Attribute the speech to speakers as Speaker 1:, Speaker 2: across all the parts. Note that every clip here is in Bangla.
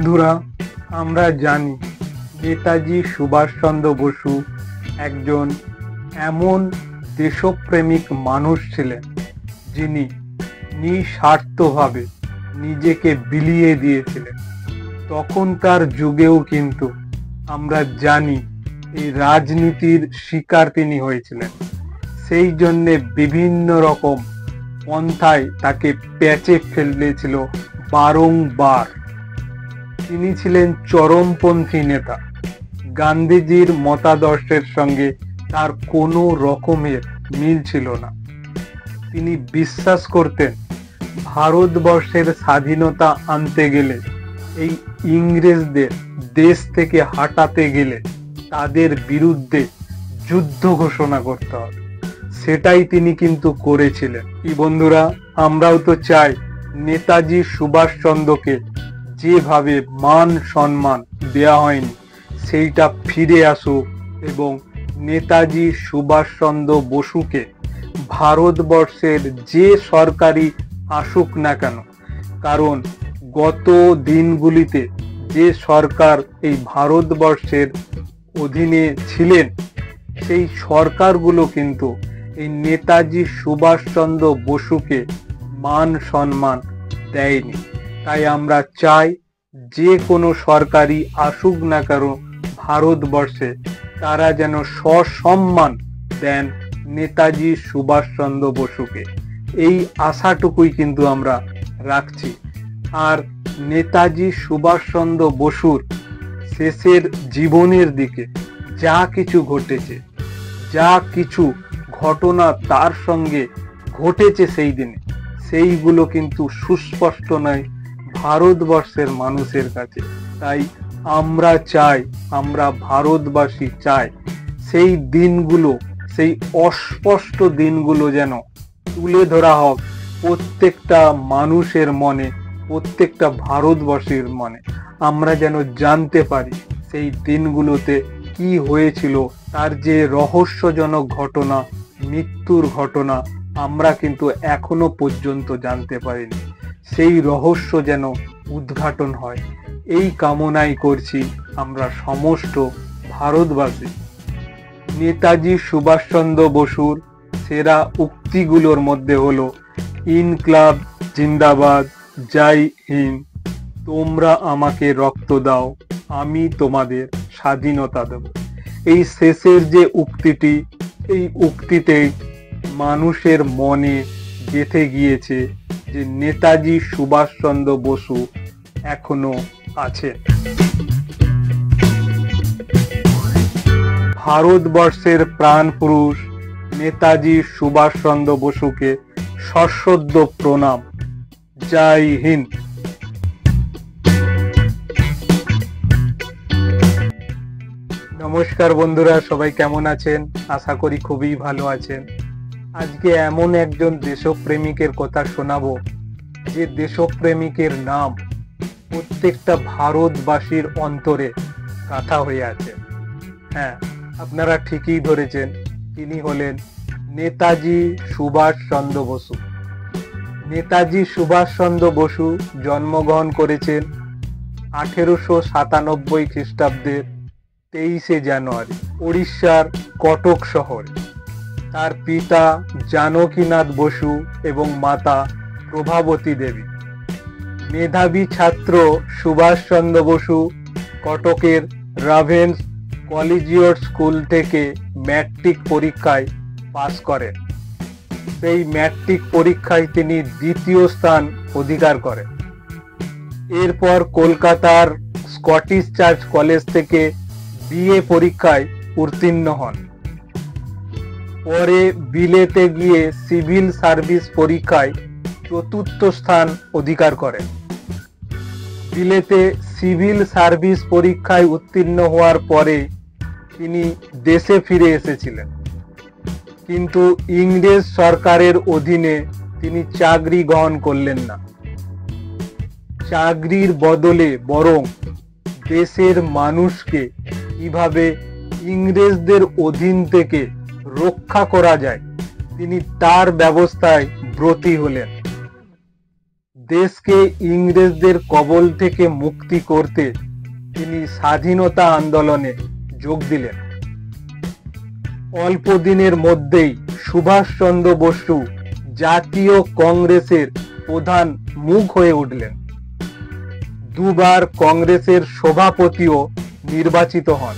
Speaker 1: বন্ধুরা, আমরা জানি নেতাজি সুভাষচন্দ্র বসু একজন এমন দেশপ্রেমিক মানুষ ছিলেন যিনি নিঃস্বার্থভাবে নিজেকে বিলিয়ে দিয়েছিলেন। তখনকার যুগেও কিন্তু আমরা জানি এই রাজনীতির শিকার তিনি হয়েছিলেন। সেই জন্যে বিভিন্ন রকম পন্থায় তাকে প্যাচে ফেলেছিল বারংবার। তিনি ছিলেন চরমপন্থী নেতা। গান্ধীজির মতাদর্শের সঙ্গে তার কোনো রকমের মিল ছিল না। তিনি বিশ্বাস করতেন ভারতবর্ষের স্বাধীনতা আনতে গেলে, এই ইংরেজদের দেশ থেকে হাঁটাতে গেলে তাদের বিরুদ্ধে যুদ্ধ ঘোষণা করতে হবে। সেটাই তিনি কিন্তু করেছিলেন। কি বন্ধুরা, আমরাও তো চাই নেতাজি সুভাষচন্দ্রকে যেভাবে মান সম্মান দেওয়া হয়নি সেইটা ফিরে আসুক এবং নেতাজি সুভাষচন্দ্র বসুকে ভারতবর্ষের যে সরকারি আসুক না কেন, কারণ গত দিনগুলিতে যে সরকার এই ভারতবর্ষের অধীনে ছিলেন সেই সরকারগুলো কিন্তু এই নেতাজি সুভাষচন্দ্র বসুকে মান সম্মান দেয়নি। তাই আমরা চাই যে কোনো সরকারি আসুক না কেন ভারতবর্ষে, তারা যেন সসম্মান দেন নেতাজি সুভাষচন্দ্র বসুকে। এই আশাটুকুই কিন্তু আমরা রাখছি। আর নেতাজি সুভাষচন্দ্র বসুর শেষের জীবনের দিকে যা কিছু ঘটেছে, যা কিছু ঘটনা তার সঙ্গে ঘটেছে সেই দিনে, সেইগুলো কিন্তু সুস্পষ্ট নয় ভারতবর্ষের মানুষের কাছে। তাই আমরা চাই, আমরা ভারতবাসী চাই সেই দিনগুলো, সেই অস্পষ্ট দিনগুলো যেন তুলে ধরা হোক প্রত্যেকটা মানুষের মনে, প্রত্যেকটা ভারতবাসীর মনে। আমরা যেন জানতে পারি সেই দিনগুলোতে কি হয়েছিল, তার যে রহস্যজনক ঘটনা, মৃত্যুর ঘটনা আমরা কিন্তু এখনো পর্যন্ত জানতে পারিনি। সেই রহস্য যেন উদ্ঘাটন হয়, এই কামনাই করছি আমরা সমস্ত ভারতবাসী। নেতাজি সুভাষচন্দ্র বসুর সেরা উক্তিগুলোর মধ্যে হলো ইনকলাব জিন্দাবাদ, জয় হিন্দ, তোমরা আমাকে রক্ত দাও, আমি তোমাদের স্বাধীনতা দেব। এই শেষের যে উক্তিটি, এই উক্তিতেই মানুষের মনে গেঁথে গিয়েছে যে নেতাজি সুভাষচন্দ্র বসু এখনো আছে। ভারতবর্ষের প্রাণ পুরুষ নেতাজি সুভাষচন্দ্র বসুকে সশ্রদ্ধ প্রণাম। জয় হিন্দ। নমস্কার বন্ধুরা, সবাই কেমন আছেন? আশা করি খুবই ভালো আছেন। আজকে এমন একজন দেশপ্রেমিকের কথা শোনাবো যে দেশপ্রেমিকের নাম প্রত্যেকটা ভারতবাসীর অন্তরে গাঁথা হয়ে আছে। হ্যাঁ, আপনারা ঠিকই ধরেছেন, তিনি হলেন নেতাজি সুভাষচন্দ্র বসু। নেতাজি সুভাষচন্দ্র বসু জন্মগ্রহণ করেছেন 1897 খ্রিস্টাব্দের 23 জানুয়ারি উড়িষ্যার কটক শহরে। তার পিতা জানকীনাথ বসু এবং মাতা প্রভাবতী দেবী। মেধাবী ছাত্র সুভাষচন্দ্র বসু কটকের রাভেন্স কলেজিয়েট স্কুল থেকে ম্যাট্রিক পরীক্ষায় পাস করেন। সেই ম্যাট্রিক পরীক্ষায় তিনি দ্বিতীয় স্থান অধিকার করেন। এরপর কলকাতার স্কটিশ চার্চ কলেজ থেকে বিএ পরীক্ষায় উত্তীর্ণ হন। পরে বিলেতে গিয়ে সিভিল সার্ভিস পরীক্ষায় চতুর্থ স্থান অধিকার করেন। বিলেতে সিভিল সার্ভিস পরীক্ষায় উত্তীর্ণ হওয়ার পরে তিনি দেশে ফিরে এসেছিলেন, কিন্তু ইংরেজ সরকারের অধীনে তিনি চাকরি গ্রহণ করলেন না। চাকরির বদলে বরং দেশের মানুষকে কিভাবে ইংরেজদের অধীন থেকে রক্ষা করা যায় তিনি তার ব্যবস্থায় ব্রতী হলেন। দেশকে ইংরেজদের কবল থেকে মুক্তি করতে তিনি স্বাধীনতা আন্দোলনে যোগ দিলেন। অল্প দিনের মধ্যেই সুভাষচন্দ্র বসু জাতীয় কংগ্রেসের প্রধান মুখ হয়ে উঠলেন। দুবার কংগ্রেসের সভাপতিও নির্বাচিত হন।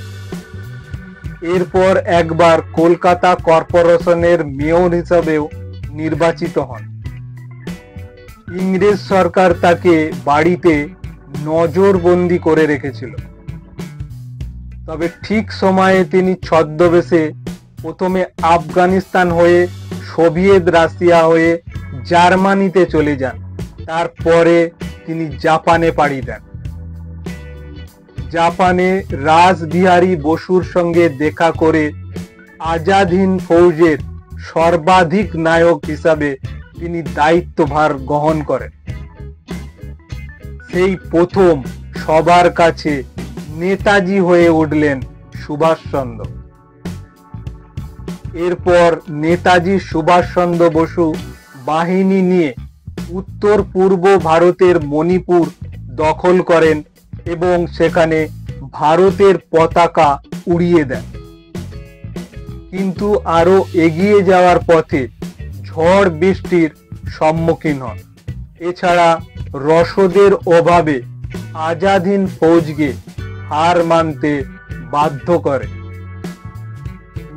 Speaker 1: এরপর একবার কলকাতা কর্পোরেশনের মেয়র হিসাবেও নির্বাচিত হন। ইংরেজ সরকার তাকে বাড়িতে নজরবন্দি করে রেখেছিল। তবে ঠিক সময়ে তিনি ছদ্মবেশে প্রথমে আফগানিস্তান হয়ে, সোভিয়েত রাশিয়া হয়ে জার্মানিতে চলে যান। তারপরে তিনি জাপানে পাড়ি দেন। জাপানে রাসবিহারী বসুর সঙ্গে দেখা করে আজাদ হিন্দ ফৌজের সর্বাধিক নায়ক হিসাবে তিনি দায়িত্বভার গ্রহণ করেন। সেই প্রথম সবার কাছে নেতাজি হয়ে উঠলেন সুভাষচন্দ্র। এরপর নেতাজি সুভাষচন্দ্র বসু বাহিনী নিয়ে উত্তর পূর্ব ভারতের মণিপুর দখল করেন এবং সেখানে ভারতের পতাকা উড়িয়ে দেন। কিন্তু আরো এগিয়ে যাওয়ার পথে ঝড় বৃষ্টির সম্মুখীন হন। এছাড়া রসদের অভাবে আজাদ হিন্দ ফৌজকে হার মানতে বাধ্য করে।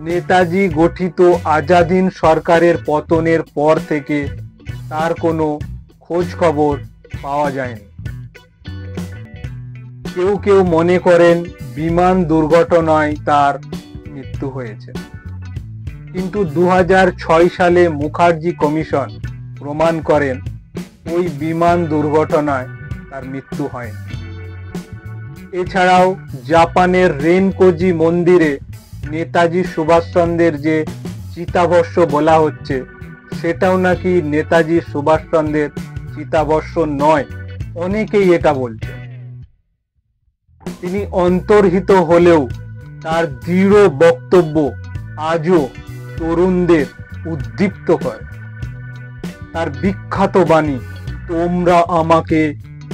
Speaker 1: নেতাজি গঠিত আজাদ হিন্দ সরকারের পতনের পর থেকে তার কোনো খোঁজ খবর পাওয়া যায়নি। কেউ কেউ মনে করেন বিমান দুর্ঘটনায় তার মৃত্যু হয়েছে, কিন্তু 2006 সালে মুখার্জি কমিশন প্রমাণ করেন ওই বিমান দুর্ঘটনায় তার মৃত্যু হয়নি। এছাড়াও জাপানের রেনকোজি মন্দিরে নেতাজি সুভাষচন্দ্রের যে চিতাভস্ম বলা হচ্ছে, সেটাও নাকি নেতাজি সুভাষচন্দ্রের চিতাভস্ম নয়। অনেকেই এটা বলছে। তিনি অন্তর্হিত হলেও তার দৃঢ় বক্তব্য আজও তরুণদের উদ্দীপ্ত করে। তার বিখ্যাত বাণী, তোমরা আমাকে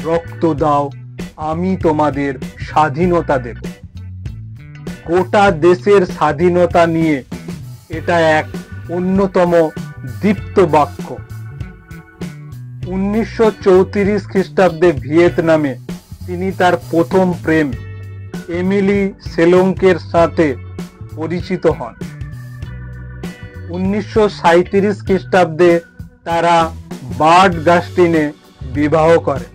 Speaker 1: রক্ত দাও, আমি তোমাদের স্বাধীনতা দেব। গোটা দেশের স্বাধীনতা নিয়ে এটা এক অন্যতম দীপ্ত বাক্য। 1934 খ্রিস্টাব্দে ভিয়েতনামে তিনি তার প্রথম প্রেম এমিলি সেলোঙ্কের সাথে পরিচিত হন। 1937 খ্রিস্টাব্দে তারা বার্ড গাস্টিনে বিবাহ করে।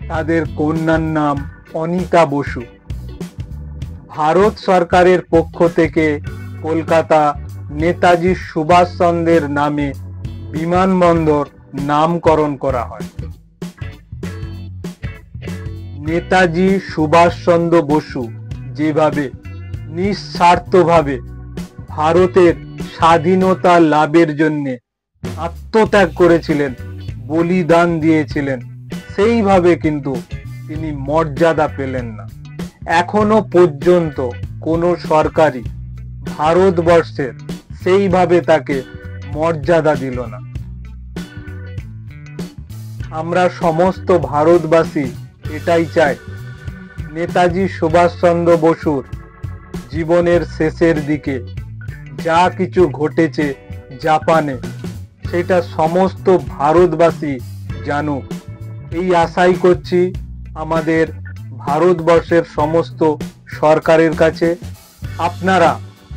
Speaker 1: তাদের কন্যার নাম অনিতা বসু। ভারত সরকারের পক্ষ থেকে কলকাতা নেতাজি সুভাষচন্দ্রের নামে বিমানবন্দর নামকরণ করা হয়। নেতাজি সুভাষচন্দ্র বসু যেভাবে নিঃস্বার্থভাবে ভারতের স্বাধীনতা লাভের জন্য আত্মত্যাগ করেছিলেন, বলিদান দিয়েছিলেন, সেইভাবে কিন্তু তিনি মর্যাদা পেলেন না। এখনো পর্যন্ত কোনো সরকারই ভারতবর্ষের সেইভাবে তাকে মর্যাদা দিল না। আমরা সমস্ত ভারতবাসী এটাই চাই, নেতাজি সুভাষচন্দ্র বসুর জীবনের শেষের দিকে যা কিছু ঘটেছে জাপানে, সেটা সমস্ত ভারতবাসী জানুক, এই আশাই করছি আমাদের ভারতবর্ষের সমস্ত সরকারের কাছে। আপনারা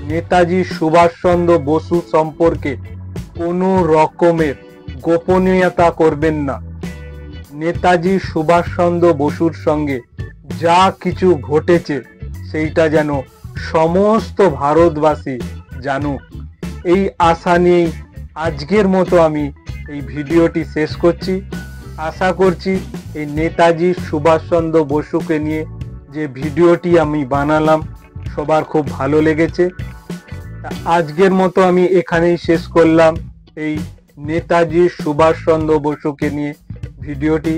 Speaker 1: নেতাজি সুভাষচন্দ্র বসু সম্পর্কে কোনো রকমের গোপনীয়তা করবেন না। নেতাজি সুভাষচন্দ্র বসুর সঙ্গে যা কিছু ঘটেছে সেইটা যেন সমস্ত ভারতবাসী জানুক, এই আশা নিয়েই আজকের মতো আমি এই ভিডিওটি শেষ করছি। আশা করছি এই নেতাজি সুভাষচন্দ্র বসুকে নিয়ে যে ভিডিওটি আমি বানালাম সবার খুব ভালো লেগেছে। আজকের মতো আমি এখানেই শেষ করলাম এই নেতাজি সুভাষচন্দ্র বসুকে নিয়ে ভিডিওটি।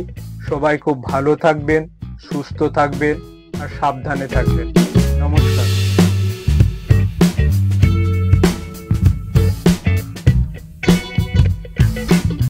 Speaker 1: সবাই খুব ভালো থাকবেন, সুস্থ থাকবেন আর সাবধানে থাকবেন। নমস্কার।